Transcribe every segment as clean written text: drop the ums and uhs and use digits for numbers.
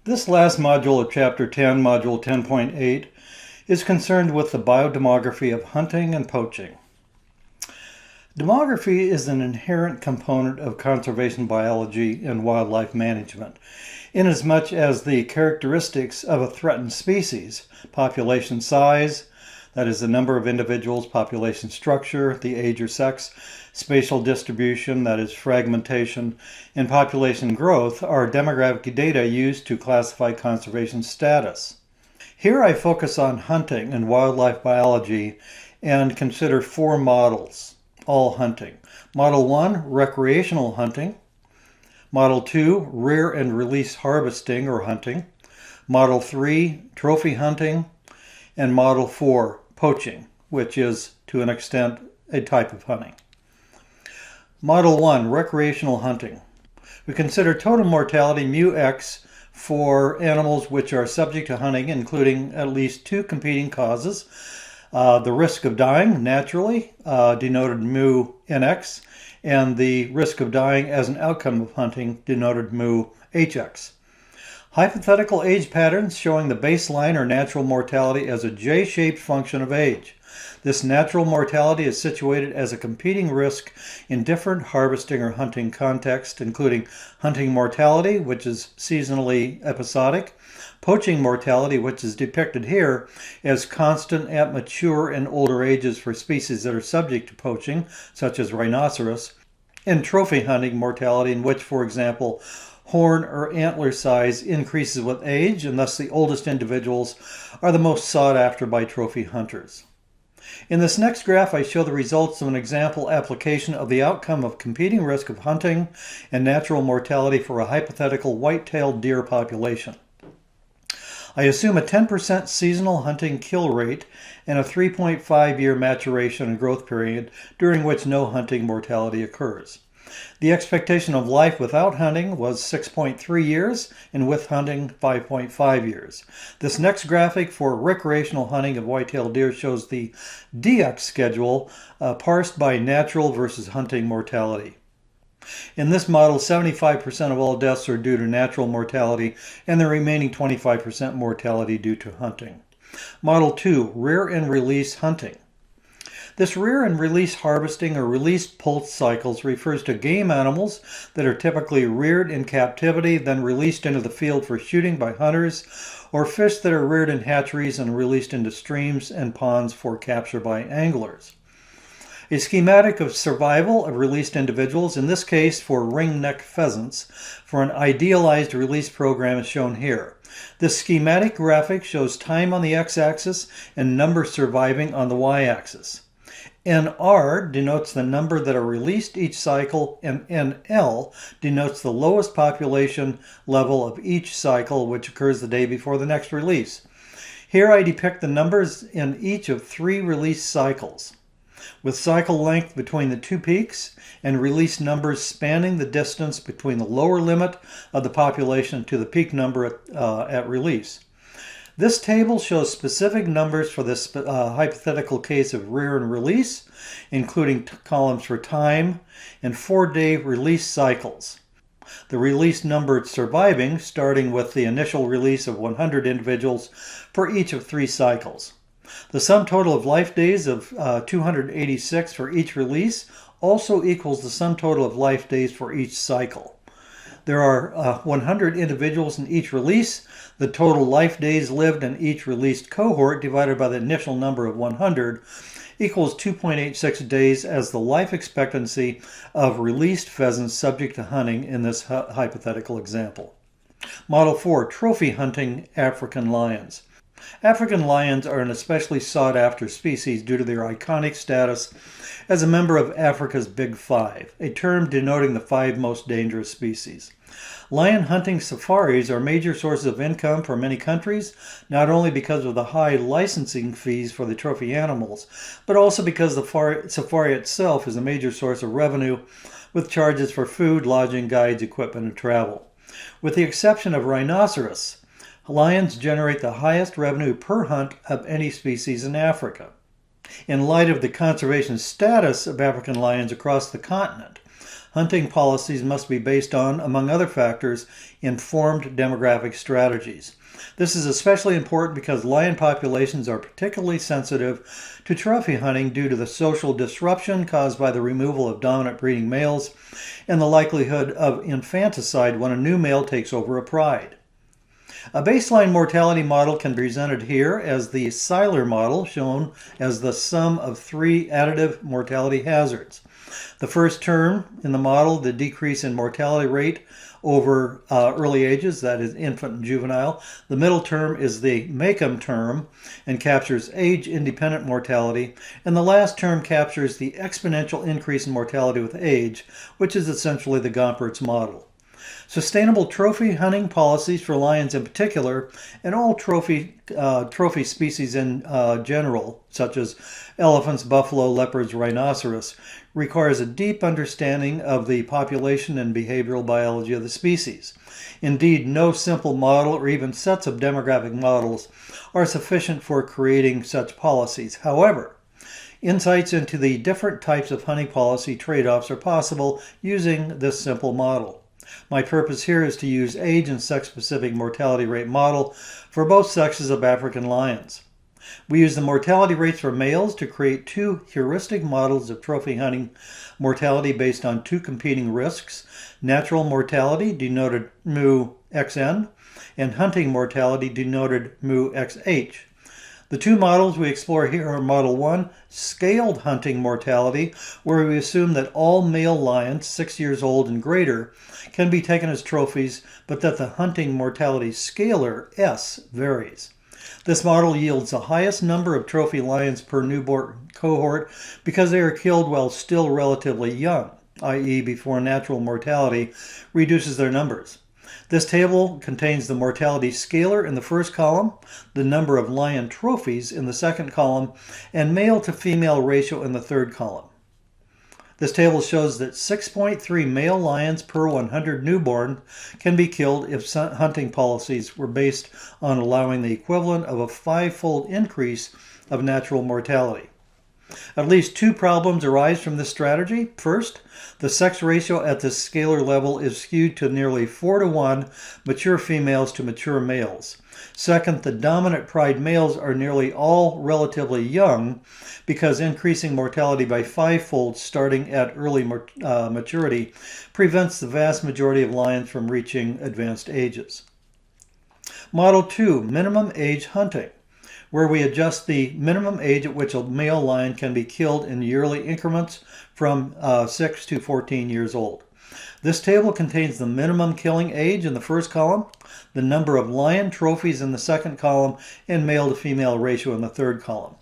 This last module of Chapter 10, Module 10.8, is concerned with the biodemography of hunting and poaching. Demography is an inherent component of conservation biology and wildlife management, inasmuch as the characteristics of a threatened species, population size, that is the number of individuals, population structure, the age or sex, spatial distribution, that is fragmentation, and population growth are demographic data used to classify conservation status. Here I focus on hunting and wildlife biology and consider four models, all hunting. Model 1, recreational hunting. Model 2, rear and release harvesting or hunting. Model 3, trophy hunting. And Model 4, poaching, which is, to an extent, a type of hunting. Model 1, recreational hunting. We consider total mortality μx for animals which are subject to hunting, including at least two competing causes. The risk of dying naturally, denoted μnx, and the risk of dying as an outcome of hunting, denoted μhx. Hypothetical age patterns showing the baseline or natural mortality as a J-shaped function of age. This natural mortality is situated as a competing risk in different harvesting or hunting contexts, including hunting mortality, which is seasonally episodic, poaching mortality, which is depicted here as constant at mature and older ages for species that are subject to poaching, such as rhinoceros, and trophy hunting mortality, in which, for example, horn or antler size increases with age, and thus the oldest individuals are the most sought after by trophy hunters. In this next graph, I show the results of an example application of the outcome of competing risk of hunting and natural mortality for a hypothetical white-tailed deer population. I assume a 10% seasonal hunting kill rate and a 3.5-year maturation and growth period during which no hunting mortality occurs. The expectation of life without hunting was 6.3 years, and with hunting 5.5 years. This next graphic for recreational hunting of white-tailed deer shows the DX schedule parsed by natural versus hunting mortality. In this model, 75% of all deaths are due to natural mortality, and the remaining 25% mortality due to hunting. Model 2, rear and release hunting. This rear and release harvesting or release pulse cycles refers to game animals that are typically reared in captivity, then released into the field for shooting by hunters, or fish that are reared in hatcheries and released into streams and ponds for capture by anglers. A schematic of survival of released individuals, in this case for ringneck pheasants, for an idealized release program is shown here. This schematic graphic shows time on the x-axis and number surviving on the y-axis. NR denotes the number that are released each cycle, and NL denotes the lowest population level of each cycle, which occurs the day before the next release. Here I depict the numbers in each of 3 release cycles, with cycle length between the 2 peaks and release numbers spanning the distance between the lower limit of the population to the peak number at release. This table shows specific numbers for this hypothetical case of rear and release, including columns for time and 4-day release cycles. The release number surviving, starting with the initial release of 100 individuals for each of 3 cycles. The sum total of life days of 286 for each release also equals the sum total of life days for each cycle. There are 100 individuals in each release. The total life days lived in each released cohort divided by the initial number of 100 equals 2.86 days as the life expectancy of released pheasants subject to hunting in this hypothetical example. Model 4, trophy hunting African lions. African lions are an especially sought-after species due to their iconic status as a member of Africa's Big Five, a term denoting the 5 most dangerous species. Lion hunting safaris are major sources of income for many countries, not only because of the high licensing fees for the trophy animals, but also because the safari itself is a major source of revenue, with charges for food, lodging, guides, equipment, and travel. With the exception of rhinoceros, lions generate the highest revenue per hunt of any species in Africa. In light of the conservation status of African lions across the continent, hunting policies must be based on, among other factors, informed demographic strategies. This is especially important because lion populations are particularly sensitive to trophy hunting due to the social disruption caused by the removal of dominant breeding males and the likelihood of infanticide when a new male takes over a pride. A baseline mortality model can be presented here as the Seiler model, shown as the sum of three additive mortality hazards. The first term in the model, the decrease in mortality rate over early ages, that is infant and juvenile. The middle term is the Macomb term and captures age-independent mortality. And the last term captures the exponential increase in mortality with age, which is essentially the Gompertz model. Sustainable trophy hunting policies for lions in particular, and all trophy species in general, such as elephants, buffalo, leopards, rhinoceros, requires a deep understanding of the population and behavioral biology of the species. Indeed, no simple model or even sets of demographic models are sufficient for creating such policies. However, insights into the different types of hunting policy trade-offs are possible using this simple model. My purpose here is to use age and sex-specific mortality rate model for both sexes of African lions. We use the mortality rates for males to create two heuristic models of trophy hunting mortality based on two competing risks: natural mortality, denoted mu-xn, and hunting mortality, denoted mu-xh. The two models we explore here are Model 1, scaled hunting mortality, where we assume that all male lions 6 years old and greater can be taken as trophies, but that the hunting mortality scalar, S, varies. This model yields the highest number of trophy lions per newborn cohort because they are killed while still relatively young, i.e. before natural mortality reduces their numbers. This table contains the mortality scalar in the first column, the number of lion trophies in the second column, and male to female ratio in the third column. This table shows that 6.3 male lions per 100 newborn can be killed if hunting policies were based on allowing the equivalent of a 5-fold increase of natural mortality. At least two problems arise from this strategy. First, the sex ratio at this scalar level is skewed to nearly 4-to-1 mature females to mature males. Second, the dominant pride males are nearly all relatively young because increasing mortality by 5-fold starting at early maturity prevents the vast majority of lions from reaching advanced ages. Model 2, minimum age hunting, where we adjust the minimum age at which a male lion can be killed in yearly increments from 6 to 14 years old. This table contains the minimum killing age in the first column, the number of lion trophies in the second column, and male to female ratio in the third column.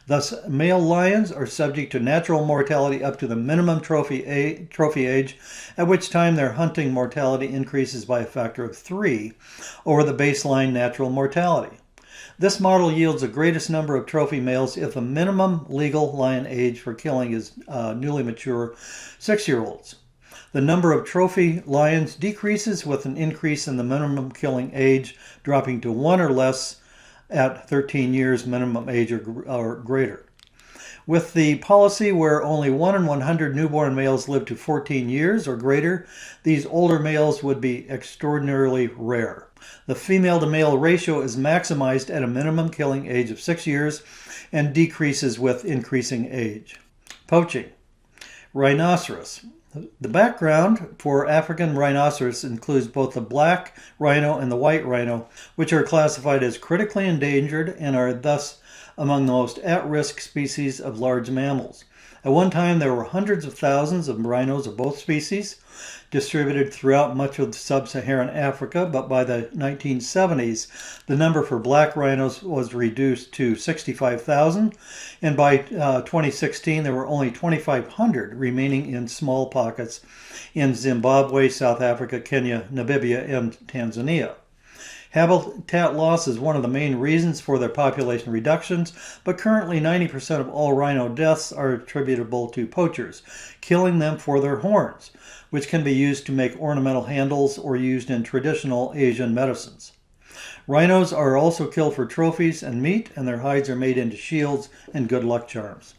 Thus, male lions are subject to natural mortality up to the minimum trophy age, at which time their hunting mortality increases by a factor of 3 over the baseline natural mortality. This model yields the greatest number of trophy males if the minimum legal lion age for killing is newly mature 6-year-olds. The number of trophy lions decreases with an increase in the minimum killing age, dropping to 1 or less at 13 years minimum age or greater. With the policy where only 1 in 100 newborn males live to 14 years or greater, these older males would be extraordinarily rare. The female to male ratio is maximized at a minimum killing age of 6 years and decreases with increasing age. Poaching. Rhinoceros. The background for African rhinoceros includes both the black rhino and the white rhino, which are classified as critically endangered and are thus among the most at-risk species of large mammals. At one time, there were hundreds of thousands of rhinos of both species distributed throughout much of sub-Saharan Africa, but by the 1970s, the number for black rhinos was reduced to 65,000, and by 2016, there were only 2,500 remaining in small pockets in Zimbabwe, South Africa, Kenya, Namibia, and Tanzania. Habitat loss is one of the main reasons for their population reductions, but currently 90% of all rhino deaths are attributable to poachers, killing them for their horns, which can be used to make ornamental handles or used in traditional Asian medicines. Rhinos are also killed for trophies and meat, and their hides are made into shields and good luck charms.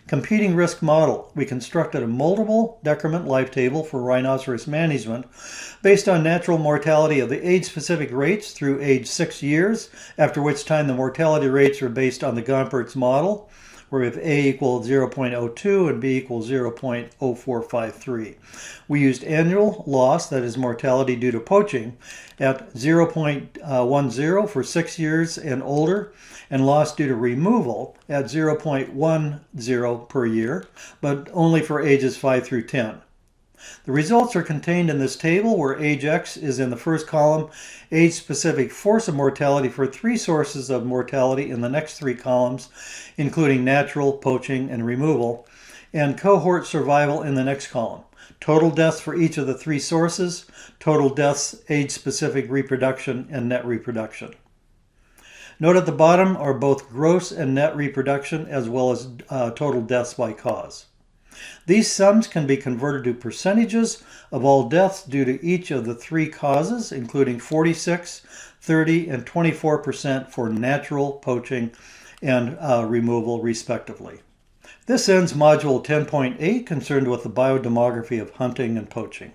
Competing risk model. We constructed a multiple decrement life table for rhinoceros management based on natural mortality of the age-specific rates through age 6 years, after which time the mortality rates are based on the Gompertz model, where we have A equals 0.02 and B equals 0.0453. We used annual loss, that is mortality due to poaching, at 0.10 for 6 years and older, and loss due to removal at 0.10 per year, but only for ages 5 through 10. The results are contained in this table, where age X is in the first column, age-specific force of mortality for 3 sources of mortality in the next 3 columns, including natural, poaching, and removal, and cohort survival in the next column. Total deaths for each of the 3 sources, total deaths, age-specific reproduction, and net reproduction. Note at the bottom are both gross and net reproduction, as well as total deaths by cause. These sums can be converted to percentages of all deaths due to each of the 3 causes, including 46, 30, and 24% for natural, poaching, and removal, respectively. This ends Module 10.8, concerned with the biodemography of hunting and poaching.